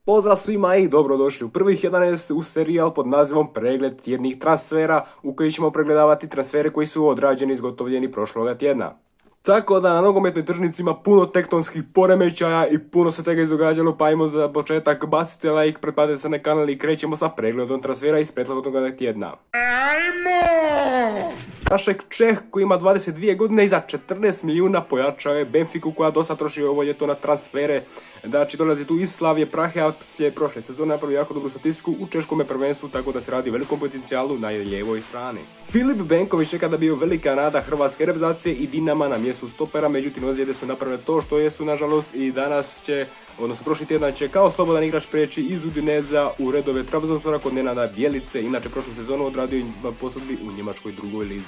Pozdrav svima i dobrodošli u prvih 11 u serijal pod nazivom Pregled tjednih transfera u koji ćemo pregledavati transfere koji su odrađeni i izgotovljeni prošloga tjedna. Tako da na nogometnoj tržnici ima puno tektonskih poremećaja i puno se tega izdogađalo, pa ajmo za početak bacite like, pretplatite se na kanal i krećemo sa pregledom transfera iz prethodnog tjedna. Našek Čeh koji ima 22 godine i za 14 milijuna pojačao je Benfiku koja dosta troši ovo ljeto na transfere. Znači dolazi tu iz Slavije Prahe, a poslije prošle sezone napravio jako dobru statistiku u češkom prvenstvu, tako da se radi o velikom potencijalu na lijevoj strani. Filip Benković nekada bio velika nada hrvatske reprezentacije i Dinama na mjestu stopera, međutim ozljede su napravile to što jesu nažalost i danas će, odnosno prošli tjedan će kao slobodan igrač preći iz Udineza u redove Trabzonspora kod Nenada Bjelice, inače prošlu sezonu odradio na posudbi u njemačkoj drugoj lizi.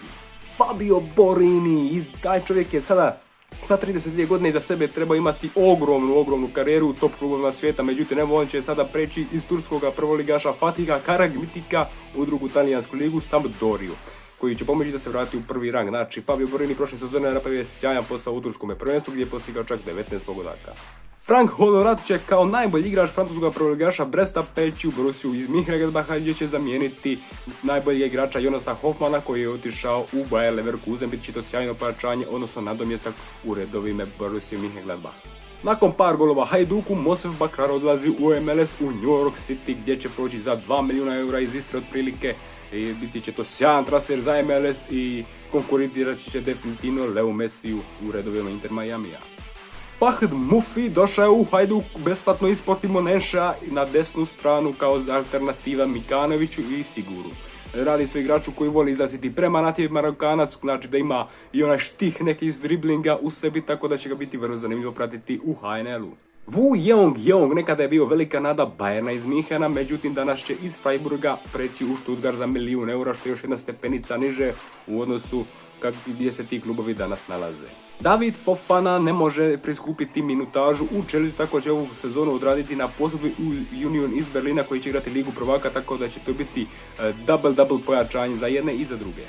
Fabio Borini, taj čovjek je sada sa 32 godine iza sebe treba imati ogromnu karijeru u top klubovima svijeta, međutim evo on će sada preći iz turskoga prvoligaša Fatiha Karagmitika u drugu talijansku ligu Sampdoriju, koji će pomoći da se vrati u prvi rang. Znači Fabio Borini prošle sezone napravio sjajan posao u turskom prvenstvu gdje je postigao čak 19 pogodaka. Frank Honorat će kao najbolji igrač francuskog prvoligaša Bresta preći u Borussiju iz Mönchengladbacha gdje će zamijeniti najboljeg igrača Jonasa Hoffmana koji je otišao u Bayer Leverkusen. Bit će to sjajno pojačanje, odnosno nadomjestak u redovima Borussije Mönchengladbach. Nakon par golova Hajduku, Mosef Bakrar odlazi u MLS u New York City gdje će proći za 2 milijuna eura iz Istre otprilike. I biti će to sjajan transfer za MLS i konkurentirat će definitivno Leo Messiju u redovima Inter Miamija. Fahd Mufi došao je u Hajduk besplatno iz Portimonenša na desnu stranu kao alternativa Mikanoviću i Siguru. Radi se o igraču koji voli izlaziti prema nativ Marokanac, znači da ima i onaj štih neki iz driblinga u sebi, tako da će ga biti vrlo zanimljivo pratiti u HNL-u. Wu Jeong nekada je bio velika nada Bayerna iz Minhena, međutim danas će iz Freiburga preći u Stuttgart za 1 milijun eura, što je još jedna stepenica niže u odnosu gdje se ti klubovi danas nalaze. David Fofana ne može priskupiti minutažu u Chelsea, tako će ovu sezonu odraditi na posudbi u Union iz Berlina koji će igrati Ligu prvaka, tako da će to biti double pojačanje za jedne i za druge.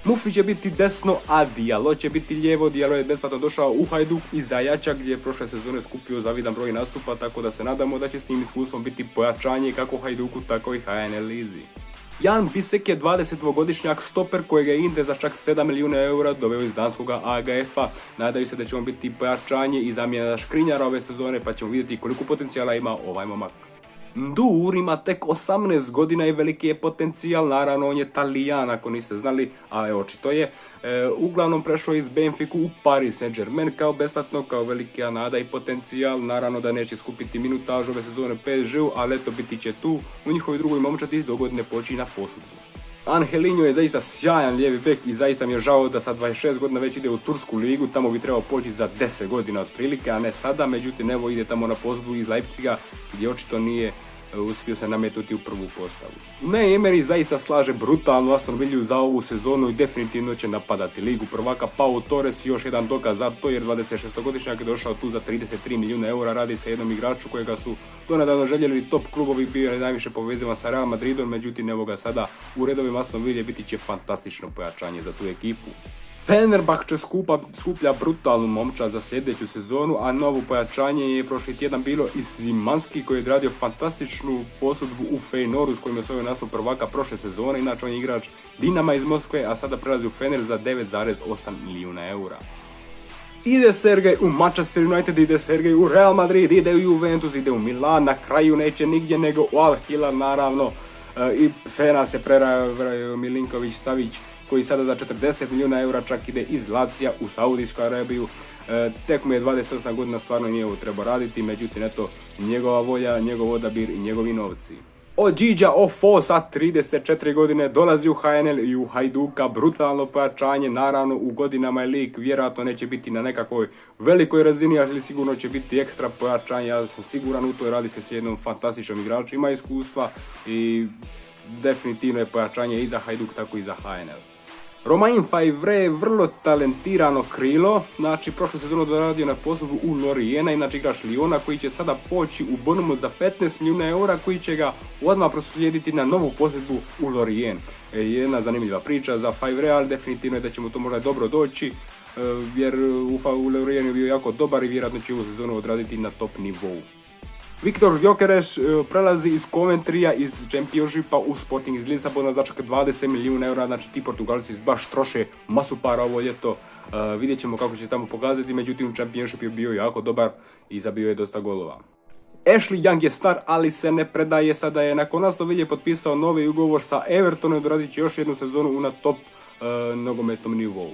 Mufi će biti desno, a Diallo će biti lijevo. Diallo je besplatno došao u Hajduk iz Ajaxa gdje je prošle sezone skupio zavidan broj nastupa, tako da se nadamo da će s njim iskustvom biti pojačanje kako Hajduku, tako i HNL lizi. Jan Bisek je 22-godišnjak stoper kojeg je Inter za čak 7 milijuna eura doveo iz danskoga AGF-a. Nadaju se da će on biti pojačanje i zamjena Škrinjara ove sezone, pa ćemo vidjeti koliko potencijala ima ovaj momak. Ndur ima tek 18 godina i veliki je potencijal, naravno on je Talijan ako niste znali, ali očito je. Uglavnom prešao iz Benfiku u Paris Saint-Germain kao besplatno, kao velika nada i potencijal. Naravno da neće skupiti minutažu ove sezone PSG-u, ali eto biti će tu u njihovoj drugoj momčadi do godine počinje na posudbu. Angelinho je zaista sjajan lijevi bek i zaista mi je žao da sa 26 godina već ide u tursku ligu, tamo bi trebao poći za 10 godina otprilike, a ne sada, međutim evo ide tamo na posudbu iz Leipziga gdje očito nije uspio se nametnuti u prvu postavu. Unai Emery zaista slaže brutalnu Aston Villu za ovu sezonu i definitivno će napadati Ligu prvaka. Pau Torres još jedan dokaz za to jer 26-godišnjak je došao tu za 33 milijuna eura, radi se jednom igraču kojega su donedavno željeli top klubovi, bio je najviše povezivan sa Real Madridom, međutim evo ga sada u redovima Aston Ville biti će fantastično pojačanje za tu ekipu. Fenerbahče skuplja brutalnu momčad za sljedeću sezonu, a novo pojačanje je prošli tjedan bilo i Zimanski koji je odradio fantastičnu posudbu u Feyenoordu s kojim je osvojio naslov prvaka prošle sezone. Inače on je igrač Dinama iz Moskve, a sada prelazi u Fener za 9,8 milijuna eura. Ide Sergej u Manchester United, ide Sergej u Real Madrid, ide u Juventus, ide u Milan, na kraju neće nigdje nego u Al Hilal naravno. I Fena se prerajo Milinković Savić koji sada za 40 milijuna eura čak ide iz Lazija u Saudijsku Arabiju. Tek mu je 28 godina, stvarno nije ovo trebao raditi, međutim eto njegova volja, njegov odabir i njegovi novci. Odžiđa Ofo sa 34 godine dolazi u HNL i u Hajduka, brutalno pojačanje, naravno u godinama je lik, vjerojatno neće biti na nekakvoj velikoj razini, ali sigurno će biti ekstra pojačanje, ja sam siguran u to, radi se s jednom fantastičnom igračom, ima iskustva i definitivno je pojačanje i za Hajduk, tako i za HNL. Romain Faivre je vrlo talentirano krilo, znači prošlu sezonu odradio na posudbu u Loriena, inače igrač Lyona koji će sada poći u Bournemouth za 15 milijuna eura koji će ga odmah proslijediti na novu posudbu u Lorient. Jedna zanimljiva priča za Faivre, ali definitivno je da će mu to možda dobro doći jer u Lorienu je bio jako dobar i vjerojatno će ovu sezonu odraditi na top nivou. Viktor Gyökeres prelazi iz Coventrya iz Championshipa u Sporting iz Lisabona za čak 20 milijuna eura, znači ti Portugalci baš troše masu para ovo ljeto. Vidjet ćemo kako će tamo pokazati, međutim Championship je bio jako dobar i zabio je dosta golova. Ashley Young je star, ali se ne predaje, sada je nakon Aston Ville potpisao novi ugovor sa Evertonom i odradit će još jednu sezonu na top nogometnom nivou.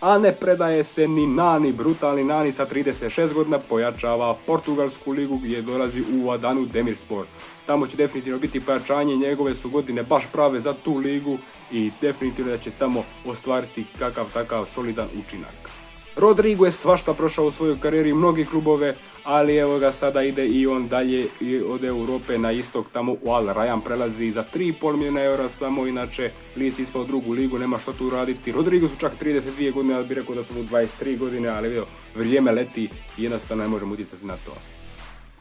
A ne predaje se ni Nani, brutalni Nani sa 36 godina pojačava portugalsku ligu gdje dolazi u Adanu Demirspor. Tamo će definitivno biti pojačanje, njegove su godine baš prave za tu ligu i definitivno da će tamo ostvariti kakav takav solidan učinak. Rodrigo je svašta prošao u svojoj karijeri, mnogi klubove, ali evo ga sada ide i on dalje od Europe na istok, tamo u Al Rayyan prelazi za 3,5 milijuna eura samo, inače Leeds ispao drugu ligu, nema što tu raditi. Rodrigo su čak 32 godine, ali bih rekao da su mu 23 godine, ali vidio, vrijeme leti i jednostavno ne možemo utjecati na to.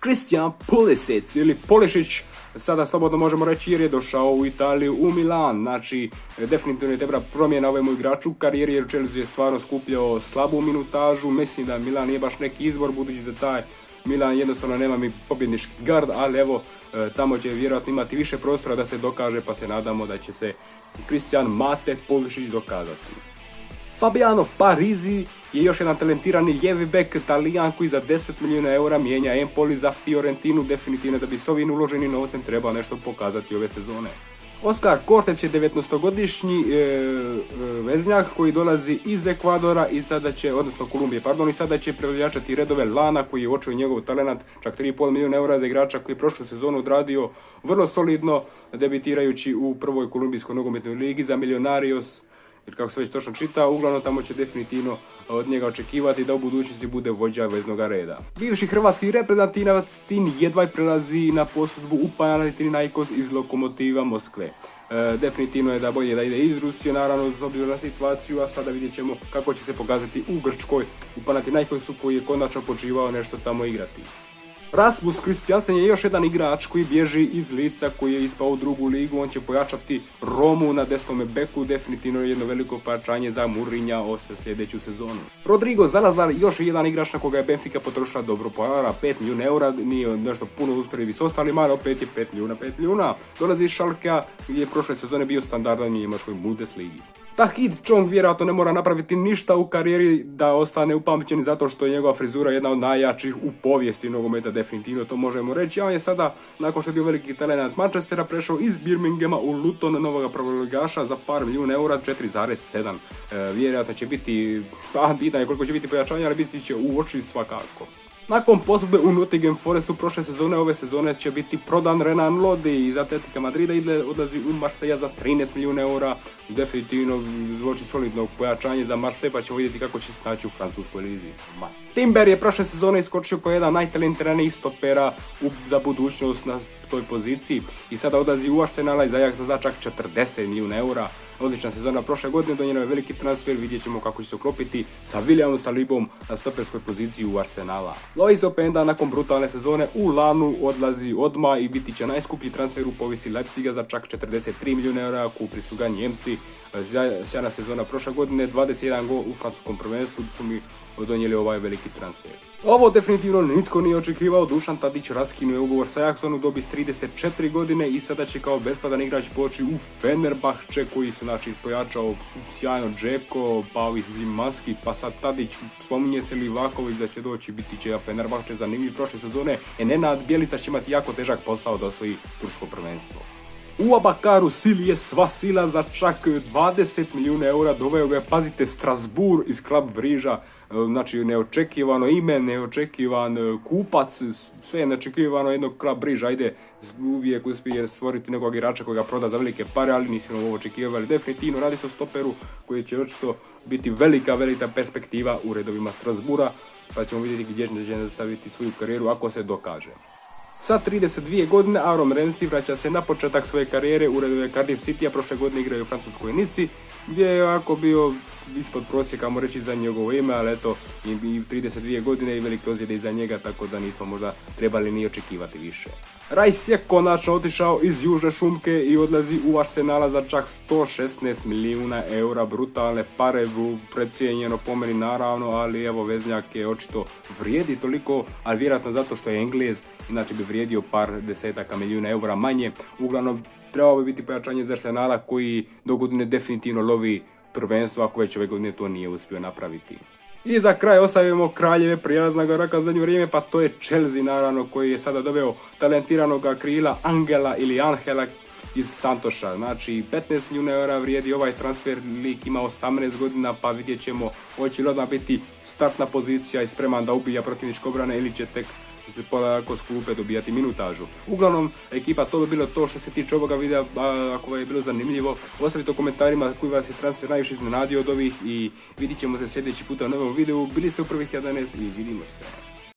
Christian Pulisic ili Polišić, sada slobodno možemo reći jer je došao u Italiju u Milan, znači definitivno je dobra promjena ovemu igraču u karijeri jer Chelsea je stvarno skupljao slabu minutažu, mislim da Milan nije baš neki izvor budući da taj Milan jednostavno nema mi pobjednički gard, ali evo tamo će vjerojatno imati više prostora da se dokaže pa se nadamo da će se Christian Mate Pulisic dokazati. Fabiano Parisi je još jedan talentirani lijevi bek Talijan koji za 10 milijuna eura mijenja Empoli za Fiorentinu, definitivno da bi s ovim uloženim novcem trebao nešto pokazati ove sezone. Oscar Cortés je 19-godišnji veznjak koji dolazi iz Ekvadora i sada će, odnosno Kolumbije, pardon, i sada će prevljačati redove Lana koji je uočio njegov talent, čak 3,5 milijuna eura za igrača koji je prošlu sezonu odradio vrlo solidno, debitirajući u prvoj kolumbijskoj nogometnoj ligi za Millonarios. Jer kako se već točno čita, uglavnom tamo će definitivno od njega očekivati da u budućnosti bude vođa veznoga reda. Bivši hrvatski reprezentativac Tin Jedvaj prelazi na posudbu u Panathinaikos iz Lokomotiva Moskve. Definitivno je da bolje da ide iz Rusije, naravno s obzirom na situaciju, a sada vidjet ćemo kako će se pokazati u Grčkoj, u Panathinaikosu koji je konačno počivao nešto tamo igrati. Rasmus Kristiansen je još jedan igrač koji bježi iz Lica, koji je ispao u drugu ligu, on će pojačati Romu na desnome beku, definitivno je jedno veliko pojačanje za Mourinha za sljedeću sezonu. Rodrigo Zalazar, još jedan igrač na koga je Benfica potrošila dobro para, 5 milijuna eura, nije nešto puno usporedivi s ostalima, ali opet je 5 milijuna. Dolazi iz Schalkea gdje je prošle sezone bio standardan u njemačkoj Bundesligi. Tahith Chong vjerojatno ne mora napraviti ništa u karijeri da ostane upamćen zato što je njegova frizura jedna od najjačih u povijesti nogometa, definitivno to možemo reći. A on je sada, nakon što je bio veliki talent Manchestera, prešao iz Birminghama u Luton, novoga prvoligaša, za par milijuna eura, 4,7. Vjerojatno će biti, pitanje koliko će biti pojačanja, ali biti će u oči svakako. Nakon posudbe u Nottingham Forestu prošle sezone, ove sezone će biti prodan Renan Lodi iz Atletika Madrida i odlazi u Marseille za 13 milijuna eura. Definitivno zvuči solidno pojačanje za Marseille, pa ćemo vidjeti kako će se snaći u francuskoj lizi. Timber je prošle sezone iskočio kao jedan najtalentiranijih stopera za budućnost na toj poziciji i sada odlazi u Arsenala iz Ajaxa za čak 40 milijuna eura. Odlična sezona prošle godine, donijela je veliki transfer, vidjet ćemo kako će se uklopiti sa Williamom Salibom na stoperskoj poziciji u Arsenala. Lois Openda nakon brutalne sezone u Lanu odlazi odmah i biti će najskuplji transfer u povijesti Leipziga za čak 43 milijuna eura, kupili su ga Njemci. Sjajna sezona prošle godine, 21 gol u francuskom prvenstvu su mi donijeli ovaj veliki transfer. Ovo definitivno nitko nije očekivao, Dušan Tadić raskinuje ugovor sa Ajaxom u dobi s 34 godine i sada će kao besplatan igrač poći u Fenerbahče koji se pojačao sjajno Džeko, Pavis Zimanski, pa sad Tadić, spominje se Livaković da će doći, biti će Fenerbahče zanimljiv prošle sezone, Nenad Bjelica će imati jako težak posao da osvoji tursko prvenstvo. U Abakaru Sili je sva sila za čak 20 milijuna eura, doveo ga je, pazite, Strasbourg iz Club Brugea, znači neočekivano ime, neočekivan kupac, sve je neočekivano jednog Club Brugea, ajde, uvijek uspije stvoriti nekog igrača koji ga proda za velike pare, ali nismo ovo očekivali. Definitivno radi se o stoperu koji će očito biti velika perspektiva u redovima Strasbourga, pa ćemo vidjeti gdje će nastaviti svoju karijeru ako se dokaže. Sa 32 godine Aaron Ramsey vraća se na početak svoje karijere u redove Cardiff City-a, prošle godine igraju u francuskoj Nici, gdje je ovako bio ispod prosjeka, mogu reći za njegovo ime, ali eto, i 32 godine i velike ozljede iza njega, tako da nismo možda trebali ni očekivati više. Rice je konačno otišao iz Južne šumke i odlazi u Arsenala za čak 116 milijuna eura, brutalne pare, precijenjeno po meni naravno, ali evo veznjak je očito vrijedi toliko, ali vjerojatno zato što je Englez, inače bi vrijedio par desetaka milijuna eura manje. Uglavnom, trebao bi biti pojačanje iz Arsenala koji do godine definitivno lovi prvenstvo, ako već ove godine to nije uspio napraviti. I za kraj ostavimo kraljeve prijelaznog roka za zadnje vrijeme, pa to je Chelsea naravno, koji je sada doveo talentiranog krila Angela ili Angela iz Santoša. Znači 15 milijuna eura vrijedi ovaj transfer, lik ima 18 godina, pa vidjet ćemo hoće li odmah biti startna pozicija i spreman da ubija protivničke obrane ili će tek polako s klupe dobijati minutažu. Uglavnom, ekipa, to bi bilo to što se tiče ovoga videa. Ako vam je bilo zanimljivo, ostavite u komentarima koji vas je transfer najviše iznenadio od ovih i vidit ćemo se sljedeći puta u novom videu. Bili ste u prvih 11 i vidimo se.